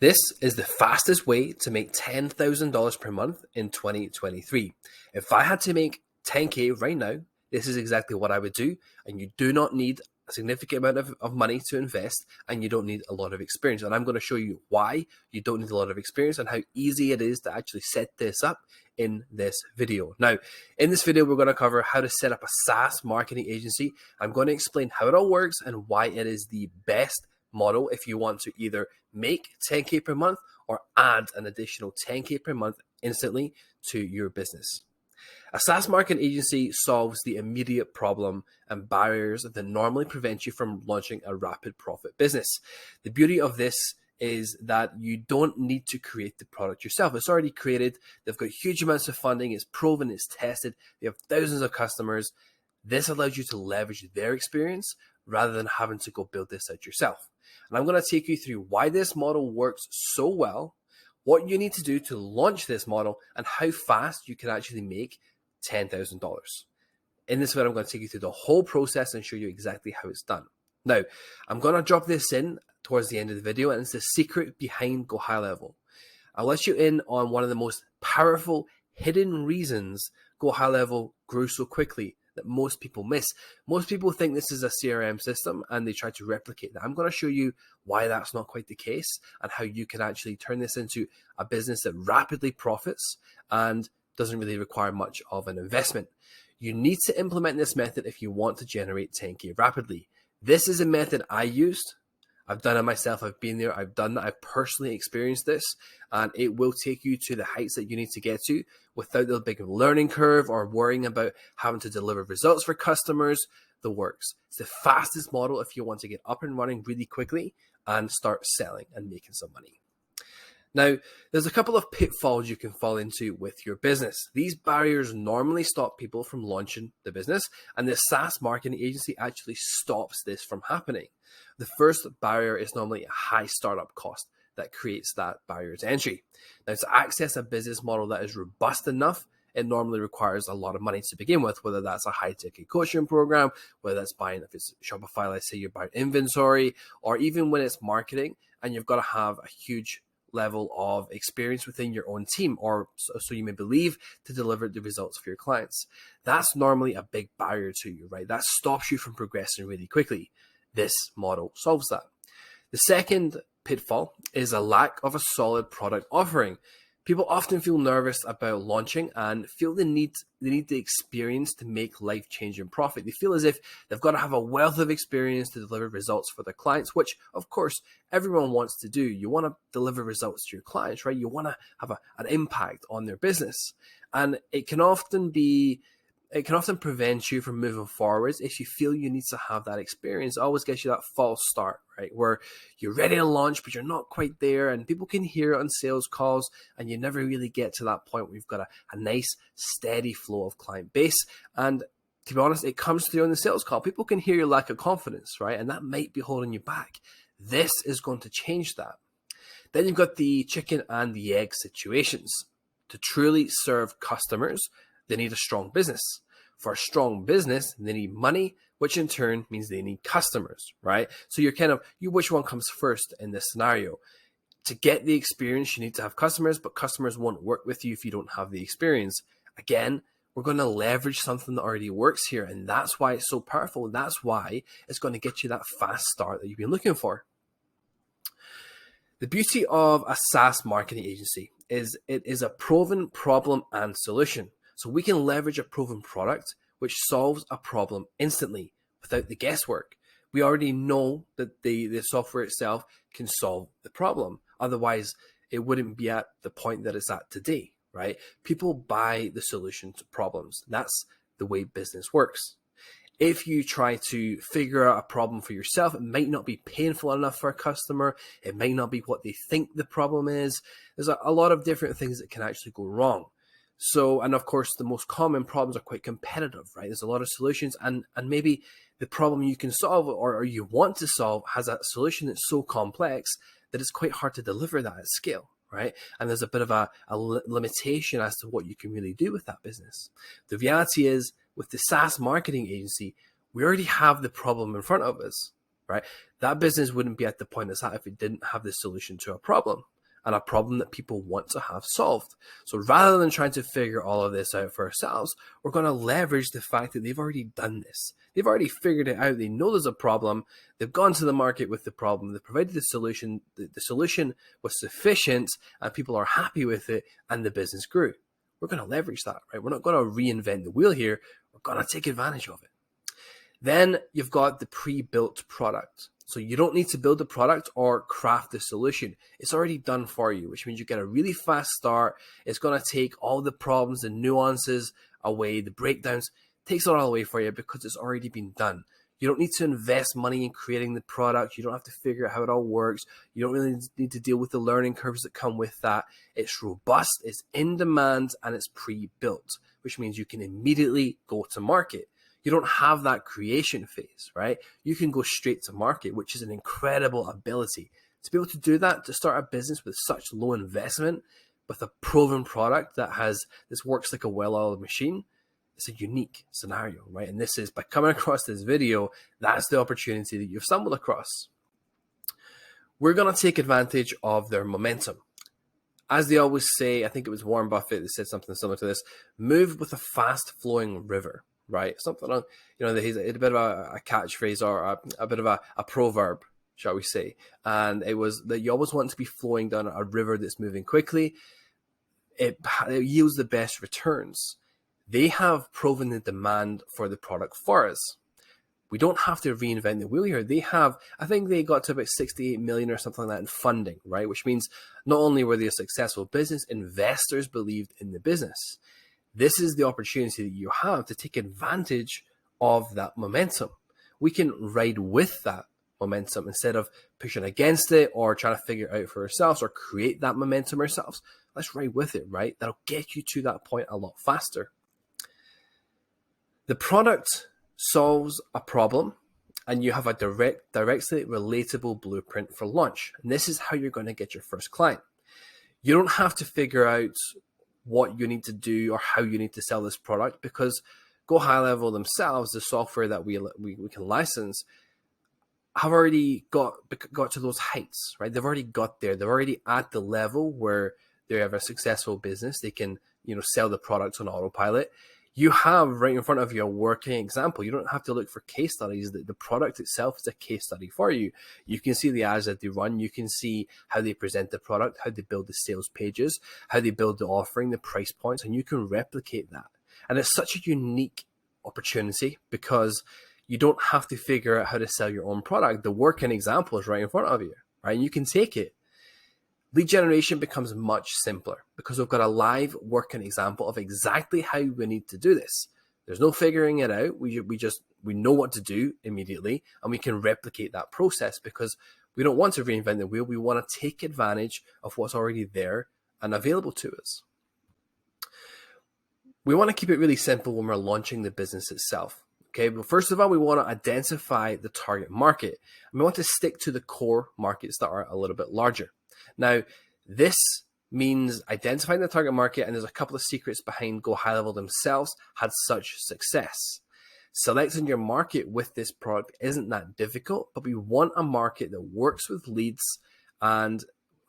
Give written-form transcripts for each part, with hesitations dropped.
This is the fastest way to make $10,000 per month in 2023. If I had to make 10K right now, this is exactly what I would do. And you do not need a significant amount of money to invest, and you don't need a lot of experience. And I'm going to show you why you don't need a lot of experience and how easy it is to actually set this up in this video. Now, in this video, we're going to cover how to set up a SaaS marketing agency. I'm going to explain how it all works and why it is the best model if you want to either make 10K per month or add an additional 10K per month instantly to your business. A SaaS marketing agency solves the immediate problem and barriers that normally prevent you from launching a rapid profit business. The beauty of this is that you don't need to create the product yourself. It's already created. They've got huge amounts of funding. It's proven, it's tested. They have thousands of customers. This allows you to leverage their experience rather than having to go build this out yourself. And I'm going to take you through why this model works so well, what you need to do to launch this model, and how fast you can actually make $10,000. In this video, I'm going to take you through the whole process and show you exactly how it's done. Now, I'm going to drop this in towards the end of the video, and it's the secret behind Go High Level. I'll let you in on one of the most powerful hidden reasons Go High Level grew so quickly that most people miss. Most people think this is a CRM system and they try to replicate that. I'm going to show you why that's not quite the case and how you can actually turn this into a business that rapidly profits and doesn't really require much of an investment. You need to implement this method if you want to generate 10K rapidly. This is a method I used. I've done it myself. I've been there. I've done that. I've personally experienced this, and it will take you to the heights that you need to get to without the big learning curve or worrying about having to deliver results for customers. The works. It's the fastest model if you want to get up and running really quickly and start selling and making some money. Now, there's a couple of pitfalls you can fall into with your business. These barriers normally stop people from launching the business, and the SaaS marketing agency actually stops this from happening. The first barrier is normally a high startup cost that creates that barrier to entry. Now, to access a business model that is robust enough, it normally requires a lot of money to begin with, whether that's a high-ticket coaching program, whether that's buying, if it's Shopify, let's say you're buying inventory, or even when it's marketing and you've got to have a huge level of experience within your own team, or so you may believe, to deliver the results for your clients. That's normally a big barrier to you, right? That stops you from progressing really quickly. This model solves that. The second pitfall is a lack of a solid product offering. People often feel nervous about launching and feel they need the experience to make life-changing profit. They feel as if they've got to have a wealth of experience to deliver results for their clients, which of course everyone wants to do. You want to deliver results to your clients, right? You want to have an impact on their business. And it can often prevent you from moving forwards if you feel you need to have that experience. It always gets you that false start, right? Where you're ready to launch, but you're not quite there, and people can hear it on sales calls, and you never really get to that point where you've got a nice, steady flow of client base. And to be honest, it comes through on the sales call. People can hear your lack of confidence, right? And that might be holding you back. This is going to change that. Then you've got the chicken and the egg situations. To truly serve customers, they need a strong business. For a strong business, they need money, which in turn means they need customers, right? So which one comes first in this scenario? To get the experience, you need to have customers, but customers won't work with you if you don't have the experience. Again, we're going to leverage something that already works here, and that's why it's so powerful. That's why it's going to get you that fast start that you've been looking for. The beauty of a SaaS marketing agency is it is a proven problem and solution. So we can leverage a proven product which solves a problem instantly without the guesswork. We already know that the software itself can solve the problem. Otherwise, it wouldn't be at the point that it's at today, right? People buy the solution to problems. That's the way business works. If you try to figure out a problem for yourself, it might not be painful enough for a customer. It might not be what they think the problem is. There's a lot of different things that can actually go wrong. So, and of course, the most common problems are quite competitive, right? There's a lot of solutions, and maybe the problem you can solve or you want to solve has a solution that's so complex that it's quite hard to deliver that at scale, right? And there's a bit of a limitation as to what you can really do with that business. The reality is, with the SaaS marketing agency, we already have the problem in front of us. right? That business wouldn't be at the point it's at if it didn't have the solution to a problem, and a problem that people want to have solved. So rather than trying to figure all of this out for ourselves, we're going to leverage the fact that they've already done this. They've already figured it out. They know there's a problem. They've gone to the market with the problem. They've provided the solution. The solution was sufficient and people are happy with it, and the business grew. We're going to leverage that, right? We're not going to reinvent the wheel here. We're going to take advantage of it. Then you've got the pre-built product. So you don't need to build the product or craft the solution. It's already done for you, which means you get a really fast start. It's going to take all the problems, the nuances away, the breakdowns, takes it all away for you because it's already been done. You don't need to invest money in creating the product. You don't have to figure out how it all works. You don't really need to deal with the learning curves that come with that. It's robust, it's in demand, and it's pre-built, which means you can immediately go to market. You don't have that creation phase, right? You can go straight to market, which is an incredible ability. To be able to do that, to start a business with such low investment, with a proven product this works like a well-oiled machine, it's a unique scenario, right? And this is, by coming across this video, that's the opportunity that you've stumbled across. We're going to take advantage of their momentum. As they always say, I think it was Warren Buffett that said something similar to this: move with a fast-flowing river. Right, something on, he's a bit of a catchphrase or a bit of a proverb, shall we say? And it was that you always want to be flowing down a river that's moving quickly. It yields the best returns. They have proven the demand for the product for us. We don't have to reinvent the wheel here. I think they got to about 68 million or something like that in funding, right? Which means not only were they a successful business, investors believed in the business. This is the opportunity that you have to take advantage of that momentum. We can ride with that momentum instead of pushing against it or trying to figure it out for ourselves or create that momentum ourselves. Let's ride with it, right? That'll get you to that point a lot faster. The product solves a problem and you have a directly relatable blueprint for launch. And this is how you're going to get your first client. You don't have to figure out what you need to do or how you need to sell this product, because Go High Level themselves, the software that we can license, have already got to those heights, right? They've already got there. They're already at the level where they have a successful business. They can, sell the products on autopilot. You have right in front of you a working example. You don't have to look for case studies. The product itself is a case study for you. You can see the ads that they run. You can see how they present the product, how they build the sales pages, how they build the offering, the price points, and you can replicate that. And it's such a unique opportunity because you don't have to figure out how to sell your own product. The working example is right in front of you, right? And you can take it. Lead generation becomes much simpler because we've got a live working example of exactly how we need to do this. There's no figuring it out. We know what to do immediately, and we can replicate that process because we don't want to reinvent the wheel. We want to take advantage of what's already there and available to us. We want to keep it really simple when we're launching the business itself. Okay, well, first of all, we want to identify the target market, and we want to stick to the core markets that are a little bit larger. Now, this means identifying the target market, and there's a couple of secrets behind Go High Level themselves had such success. Selecting your market with this product isn't that difficult, but we want a market that works with leads and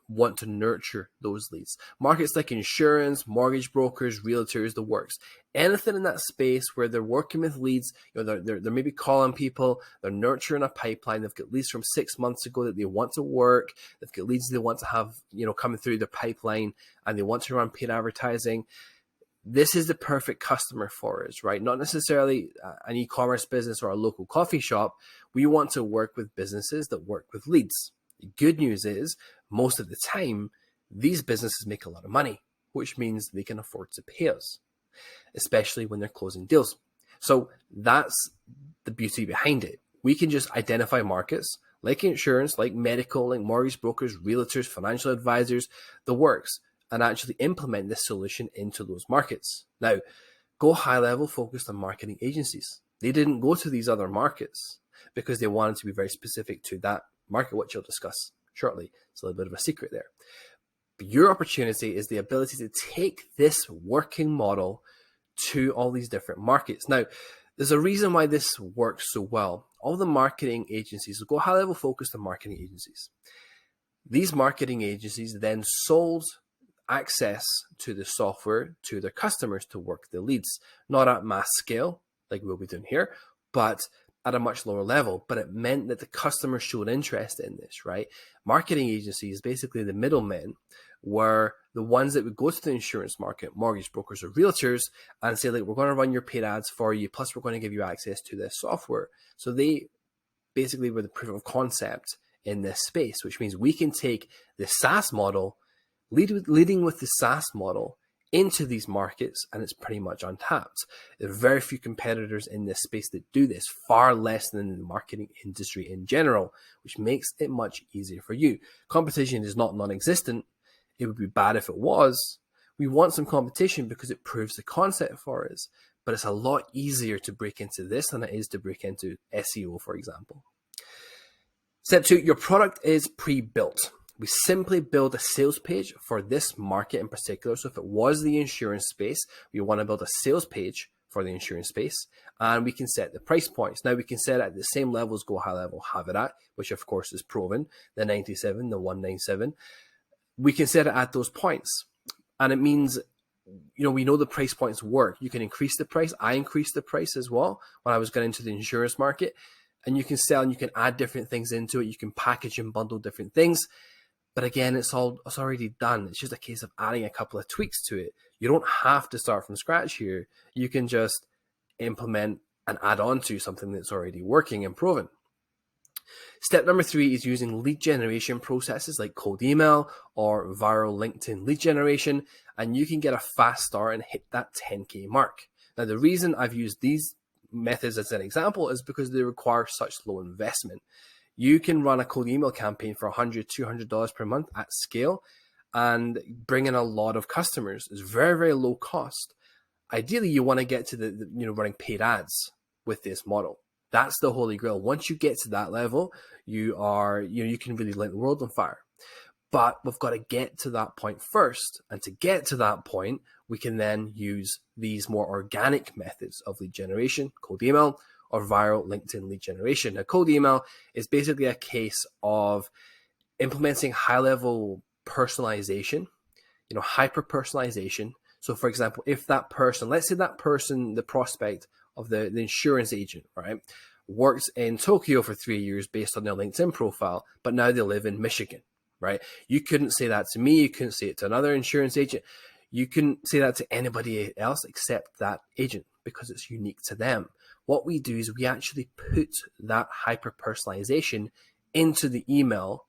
want to nurture those leads. Markets like insurance, mortgage brokers, realtors, the works. Anything in that space where they're working with leads, they're maybe calling people, they're nurturing a pipeline. They've got leads from 6 months ago that they want to work. They've got leads they want to have, coming through their pipeline, and they want to run paid advertising. This is the perfect customer for us, right? Not necessarily an e-commerce business or a local coffee shop. We want to work with businesses that work with leads. The good news is, most of the time, these businesses make a lot of money, which means they can afford to pay us, especially when they're closing deals. So that's the beauty behind it. We can just identify markets like insurance, like medical, like mortgage brokers, realtors, financial advisors, the works, and actually implement this solution into those markets. Now, Go High Level focused on marketing agencies. They didn't go to these other markets because they wanted to be very specific to that market, which you'll discuss shortly. It's a little bit of a secret there. But your opportunity is the ability to take this working model to all these different markets. Now, there's a reason why this works so well. all the marketing agencies, we'll go high level focused on marketing agencies. These marketing agencies then sold access to the software to their customers to work the leads, not at mass scale like we'll be doing here, but at a much lower level. But it meant that the customer showed interest in this, right? Marketing agencies, basically the middlemen, were the ones that would go to the insurance market, mortgage brokers or realtors, and say, like, we're going to run your paid ads for you, plus we're going to give you access to this software. So they basically were the proof of concept in this space, which means we can take the SaaS model, leading with the SaaS model into these markets, and it's pretty much untapped. There are very few competitors in this space that do this, far less than the marketing industry in general, which makes it much easier for you. Competition is not non-existent. It would be bad if it was. We want some competition because it proves the concept for us, but it's a lot easier to break into this than it is to break into SEO, for example. Step 2, your product is pre-built. We simply build a sales page for this market in particular. So if it was the insurance space, we want to build a sales page for the insurance space, and we can set the price points. Now we can set it at the same levels Go High Level have it at, which of course is proven, the 97, the 197. We can set it at those points. And it means, we know the price points work. You can increase the price. I increased the price as well when I was getting into the insurance market. And you can sell and you can add different things into it. You can package and bundle different things. But again, it's already done. It's just a case of adding a couple of tweaks to it. You don't have to start from scratch here. You can just implement and add on to something that's already working and proven. Step number 3 is using lead generation processes like cold email or viral LinkedIn lead generation, and you can get a fast start and hit that 10K mark. Now, the reason I've used these methods as an example is because they require such low investment. You can run a cold email campaign for $100, $200 per month at scale and bring in a lot of customers. It's very, very low cost. Ideally, you want to get to the running paid ads with this model. That's the holy grail. Once you get to that level, you can really light the world on fire. But we've got to get to that point first. And to get to that point, we can then use these more organic methods of lead generation, cold email, or viral LinkedIn lead generation. Now, cold email is basically a case of implementing high-level personalization, hyper-personalization. So, for example, if that person, let's say that person, the prospect of the insurance agent, right, worked in Tokyo for 3 years based on their LinkedIn profile, but now they live in Michigan, right? You couldn't say that to me. You couldn't say it to another insurance agent. You couldn't say that to anybody else except that agent because it's unique to them. What we do is we actually put that hyper-personalization into the email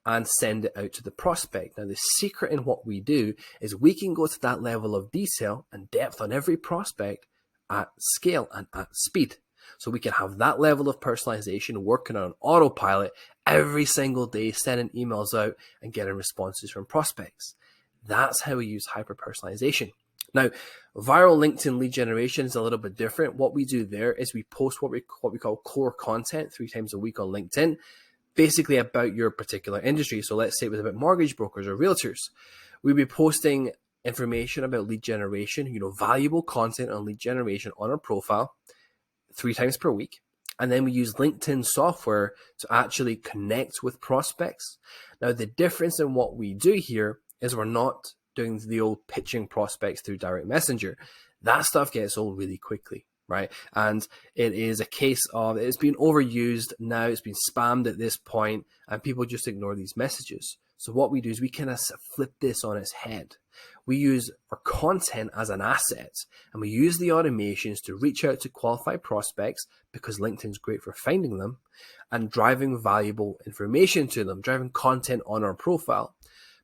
and send it out to the prospect. Now, the secret in what we do is we can go to that level of detail and depth on every prospect at scale and at speed. So we can have that level of personalization working on autopilot every single day, sending emails out and getting responses from prospects. That's how we use hyper-personalization. Now, viral LinkedIn lead generation is a little bit different. What we do there is we post what we call core content 3 times a week on LinkedIn, basically about your particular industry. So let's say it was about mortgage brokers or realtors. We'd be posting information about lead generation, valuable content on lead generation on our profile 3 times per week. And then we use LinkedIn software to actually connect with prospects. Now, the difference in what we do here is we're not doing the old pitching prospects through direct messenger. That stuff gets old really quickly, right? And it is a case of it's been overused now, it's been spammed at this point, and people just ignore these messages. So what we do is we kind of flip this on its head. We use our content as an asset, and we use the automations to reach out to qualified prospects because LinkedIn's great for finding them and driving valuable information to them, driving content on our profile.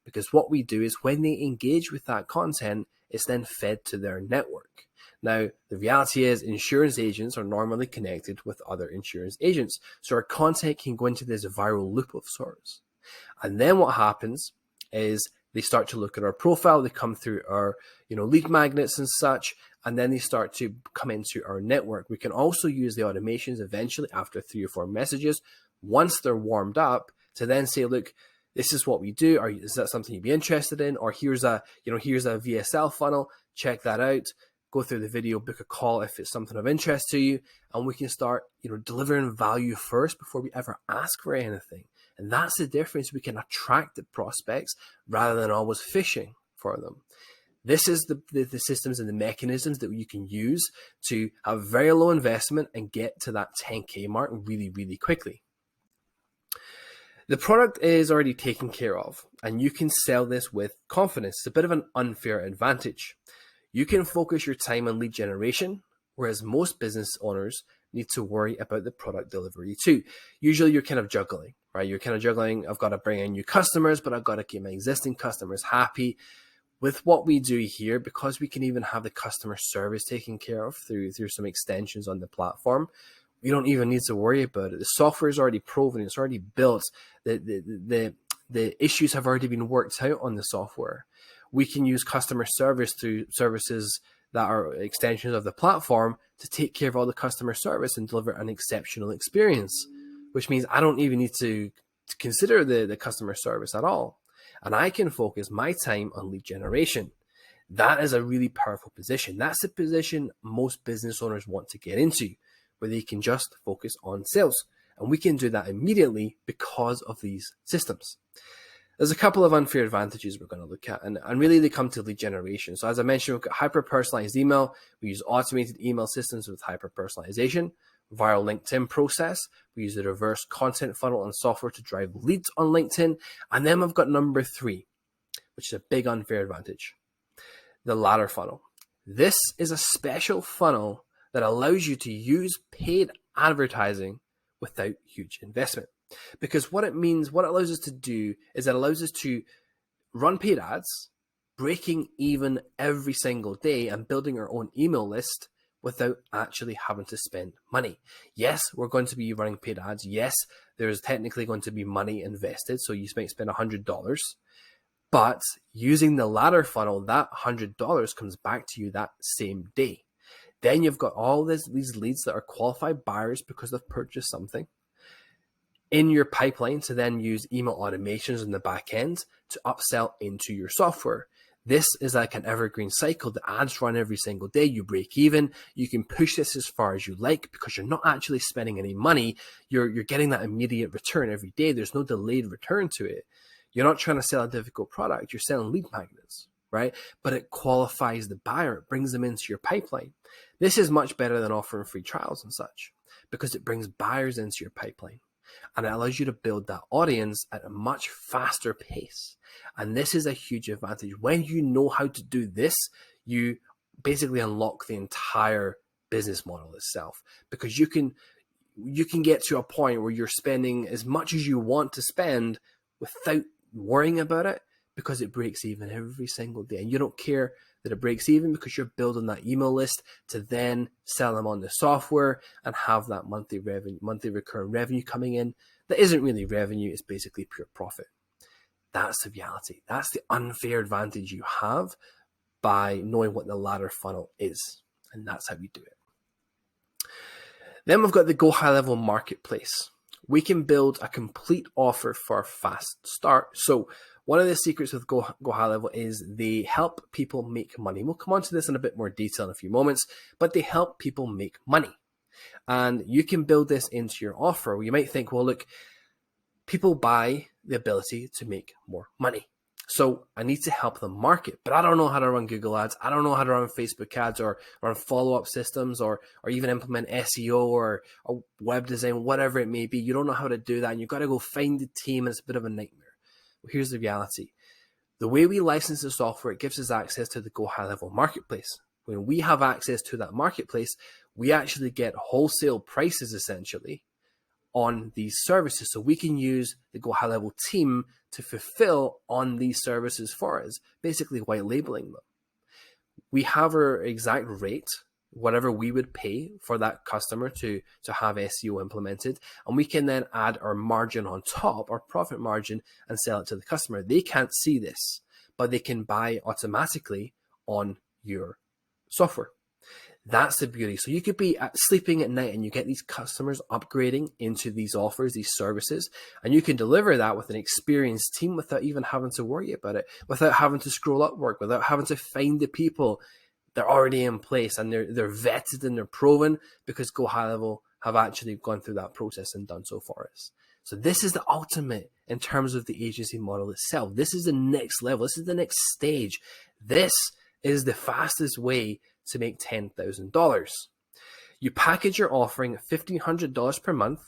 Because what we do is when they engage with that content, it's then fed to their network. Now, the reality is insurance agents are normally connected with other insurance agents. So our content can go into this viral loop of sorts. And then what happens is they start to look at our profile. They come through our, lead magnets and such, and then they start to come into our network. We can also use the automations eventually after 3 or 4 messages, once they're warmed up, to then say, look, this is what we do. Is that something you'd be interested in? Or here's a VSL funnel. Check that out. go through the video, book a call if it's something of interest to you, and we can start, delivering value first before we ever ask for anything. And that's the difference. We can attract the prospects rather than always fishing for them. This is the systems and the mechanisms that you can use to have very low investment and get to that 10K mark really, really quickly. The product is already taken care of, and you can sell this with confidence. It's a bit of an unfair advantage. You can focus your time on lead generation, whereas most business owners need to worry about the product delivery too. Usually you're kind of juggling, right? You're kind of juggling, I've got to bring in new customers, but I've got to keep my existing customers happy. With what we do here, because we can even have the customer service taken care of through some extensions on the platform, we don't even need to worry about it. The software is already proven, it's already built. The issues have already been worked out on the software. We can use customer service through services that are extensions of the platform to take care of all the customer service and deliver an exceptional experience, which means I don't even need to consider the customer service at all. And I can focus my time on lead generation. That is a really powerful position. That's the position most business owners want to get into, where they can just focus on sales. And we can do that immediately because of these systems. There's a couple of unfair advantages we're going to look at, and really they come to lead generation. So as I mentioned, we've got hyper-personalized email. We use automated email systems with hyper-personalization, viral LinkedIn process. We use the reverse content funnel and software to drive leads on LinkedIn. And then we've got number 3, which is a big unfair advantage, the ladder funnel. This is a special funnel that allows you to use paid advertising without huge investment. Because what it allows us to do is it allows us to run paid ads, breaking even every single day and building our own email list without actually having to spend money. Yes, we're going to be running paid ads. Yes, there's technically going to be money invested. So you might spend $100, but using the ladder funnel, that $100 comes back to you that same day. Then you've got all these leads that are qualified buyers because they've purchased something in your pipeline to then use email automations in the back end to upsell into your software. This is like an evergreen cycle. The ads run every single day. You break even. You can push this as far as you like because you're not actually spending any money. You're getting that immediate return every day. There's no delayed return to it. You're not trying to sell a difficult product. You're selling lead magnets, right? But it qualifies the buyer. It brings them into your pipeline. This is much better than offering free trials and such because it brings buyers into your pipeline. And it allows you to build that audience at a much faster pace. And this is a huge advantage. When you know how to do this, you basically unlock the entire business model itself, because you can get to a point where you're spending as much as you want to spend without worrying about it, because it breaks even every single day. And you don't care that it breaks even because you're building that email list to then sell them on the software and have that monthly recurring revenue coming in. That isn't really revenue, it's basically pure profit. That's the reality. That's the unfair advantage you have by knowing what the ladder funnel is. And that's how we do it. Then we've got the Go High Level Marketplace. We can build a complete offer for a fast start. So one of the secrets with Go High Level is they help people make money. We'll come on to this in a bit more detail in a few moments, but they help people make money. And you can build this into your offer. You might think, well, look, people buy the ability to make more money. So I need to help them market, but I don't know how to run Google ads. I don't know how to run Facebook ads or run follow-up systems or even implement SEO or web design, whatever it may be. You don't know how to do that, and you've got to go find the team, and it's a bit of a nightmare. Well, here's the reality. The way we license the software, it gives us access to the Go High Level Marketplace. When we have access to that marketplace, we actually get wholesale prices essentially on these services. So we can use the Go High Level team to fulfill on these services for us, basically white labeling them. We have our exact rate, whatever we would pay for that customer to have SEO implemented, and we can then add our margin on top, our profit margin, and sell it to the customer. They can't see this, but they can buy automatically on your software. That's the beauty. So you could be sleeping at night and you get these customers upgrading into these offers, these services, and you can deliver that with an experienced team without even having to worry about it, without having to scroll upward, without having to find the people. they're already in place and they're vetted and they're proven because Go High Level have actually gone through that process and done so for us. So this is the ultimate in terms of the agency model itself. This is the next level. This is the next stage. This is the fastest way to make $10,000. You package your offering at $1,500 per month,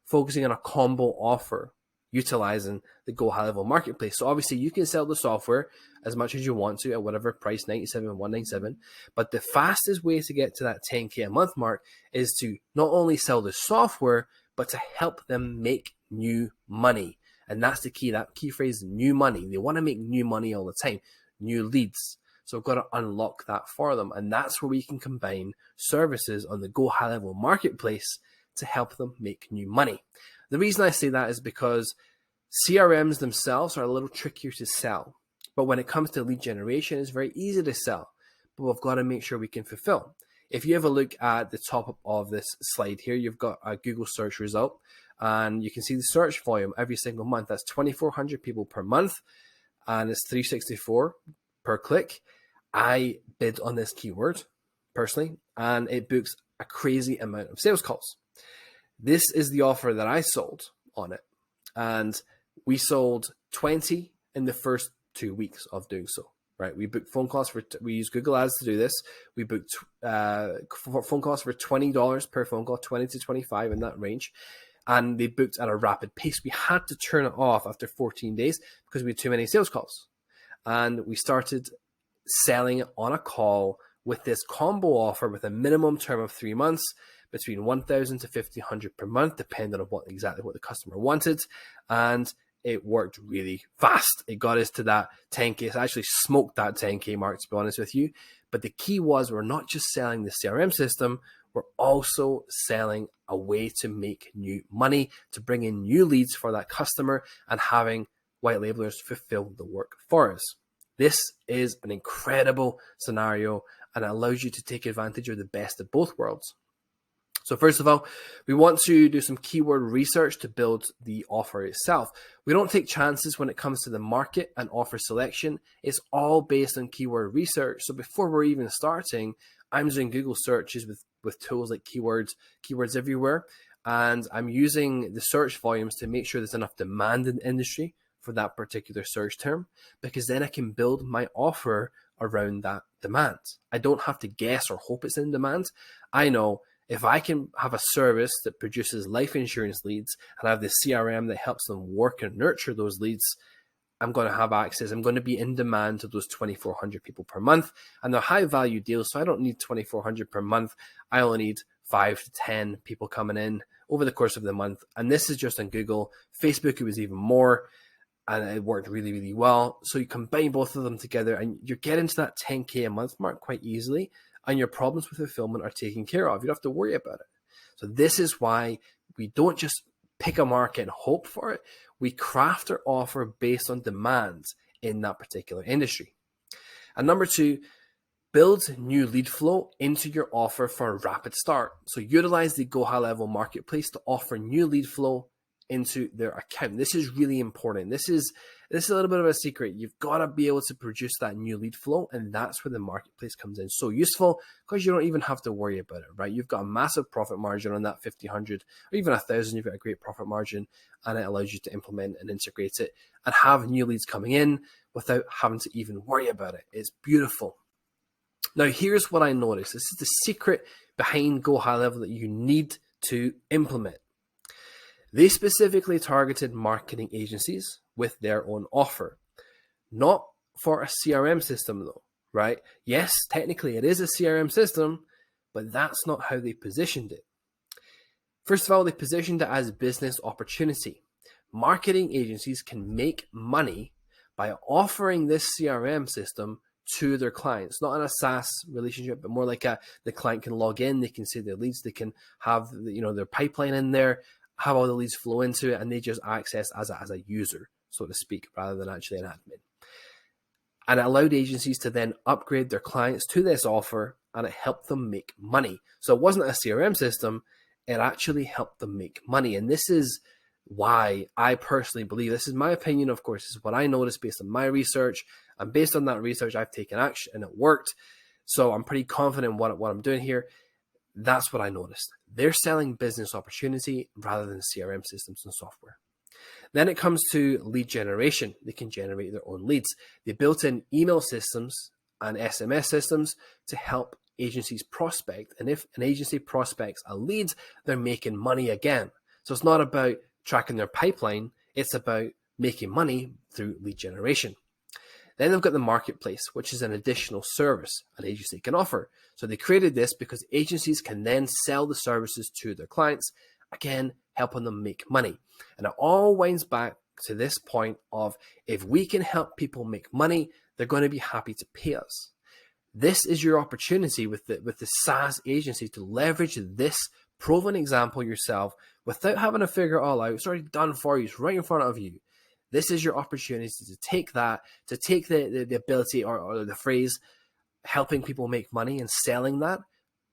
focusing on a combo offer, utilizing the Go High Level marketplace. So obviously you can sell the software as much as you want to at whatever price, $97 and $197. But the fastest way to get to that 10K a month mark is to not only sell the software, but to help them make new money. And that's the key. That key phrase, new money. They want to make new money all the time, new leads. So we've got to unlock that for them. And that's where we can combine services on the Go High Level marketplace to help them make new money. The reason I say that is because CRMs themselves are a little trickier to sell. But when it comes to lead generation, it's very easy to sell. But we've got to make sure we can fulfill. If you have a look at the top of this slide here, you've got a Google search result. And you can see the search volume every single month. That's 2,400 people per month. And it's 364 per click. I bid on this keyword personally, and it books a crazy amount of sales calls. This is the offer that I sold on it. And we sold 20 in the first 2 weeks of doing so, right? We booked phone calls we use Google Ads to do this. We booked phone calls for $20 per phone call, 20 to 25 in that range. And they booked at a rapid pace. We had to turn it off after 14 days because we had too many sales calls. And we started selling it on a call with this combo offer with a minimum term of 3 months, between $1,000 to $1,500 per month, depending on exactly what the customer wanted. And it worked really fast. It got us to that 10K. It actually smoked that 10K mark, to be honest with you. But the key was we're not just selling the CRM system, we're also selling a way to make new money, to bring in new leads for that customer and having white labelers fulfill the work for us. This is an incredible scenario and it allows you to take advantage of the best of both worlds. So first of all, we want to do some keyword research to build the offer itself. We don't take chances when it comes to the market and offer selection. It's all based on keyword research. So before we're even starting, I'm doing Google searches with tools like keywords everywhere. And I'm using the search volumes to make sure there's enough demand in the industry for that particular search term, because then I can build my offer around that demand. I don't have to guess or hope it's in demand. I know if I can have a service that produces life insurance leads and I have the CRM that helps them work and nurture those leads, I'm going to have access. I'm going to be in demand to those 2,400 people per month. And they're high value deals, so I don't need 2,400 per month. I only need 5 to 10 people coming in over the course of the month. And this is just on Google. Facebook, it was even more. And it worked really, really well. So you combine both of them together and you're getting to that 10K a month mark quite easily. And your problems with fulfillment are taken care of. You don't have to worry about it. So this is why we don't just pick a market and hope for it. We craft our offer based on demand in that particular industry. And number two, build new lead flow into your offer for a rapid start. So utilize the Go High Level marketplace to offer new lead flow into their account. This is really important. This is a little bit of a secret. You've got to be able to produce that new lead flow, and that's where the marketplace comes in. So useful because you don't even have to worry about it, right? You've got a massive profit margin on that 1,500 or even 1,000. You've got a great profit margin, and it allows you to implement and integrate it and have new leads coming in without having to even worry about it. It's beautiful. Now, here's what I noticed. This is the secret behind Go High Level that you need to implement. They specifically targeted marketing agencies with their own offer, not for a CRM system though, right? Yes, technically it is a CRM system, but that's not how they positioned it. First of all, they positioned it as business opportunity. Marketing agencies can make money by offering this CRM system to their clients, not in a SaaS relationship, but more like the client can log in, they can see their leads, they can have their pipeline in there, have all the leads flow into it, and they just access as a user, so to speak, rather than actually an admin. And it allowed agencies to then upgrade their clients to this offer, and it helped them make money. So it wasn't a CRM system, it actually helped them make money. And this is why I personally believe, this is my opinion, of course, this is what I noticed based on my research, and based on that research, I've taken action and it worked. So I'm pretty confident in what I'm doing here. That's what I noticed. They're selling business opportunity rather than CRM systems and software. Then it comes to lead generation. They can generate their own leads. They built in email systems and SMS systems to help agencies prospect. And if an agency prospects a lead, they're making money again. So it's not about tracking their pipeline. It's about making money through lead generation. Then they've got the marketplace, which is an additional service an agency can offer. So they created this because agencies can then sell the services to their clients, again, helping them make money. And it all winds back to this point of, if we can help people make money, they're going to be happy to pay us. This is your opportunity with the SaaS agency to leverage this proven example yourself without having to figure it all out. It's already done for you. It's right in front of you. This is your opportunity to take that, to take the ability or the phrase helping people make money and selling that,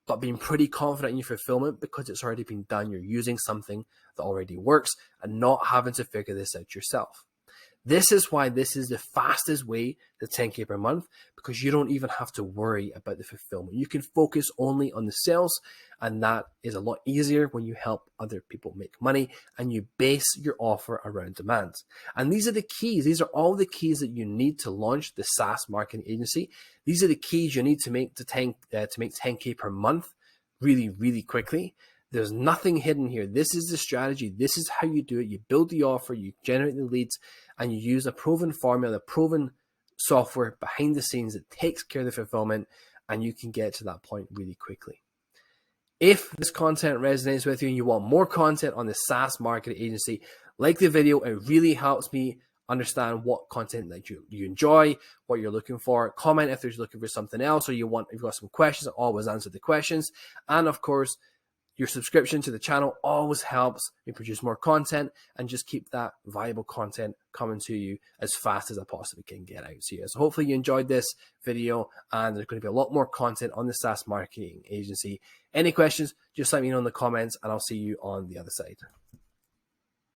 but being pretty confident in your fulfillment because it's already been done. You're using something that already works and not having to figure this out yourself. This is why this is the fastest way to 10K per month, because you don't even have to worry about the fulfillment. You can focus only on the sales, and that is a lot easier when you help other people make money and you base your offer around demand. And these are the keys. These are all the keys that you need to launch the SaaS marketing agency. These are the keys you need to make to make 10K per month really, really quickly. There's nothing hidden here. This is the strategy. This is how you do it. You build the offer, you generate the leads, and you use a proven formula, a proven software behind the scenes that takes care of the fulfillment, and you can get to that point really quickly. If this content resonates with you and you want more content on the SaaS marketing agency, like the video. It really helps me understand what content that you enjoy, what you're looking for. Comment if there's looking for something else, or if you've got some questions. I always answer the questions. And of course, your subscription to the channel always helps me produce more content and just keep that valuable content coming to you as fast as I possibly can get out to you. So hopefully you enjoyed this video, and there's going to be a lot more content on the SaaS marketing agency. Any questions, just let me know in the comments, and I'll see you on the other side.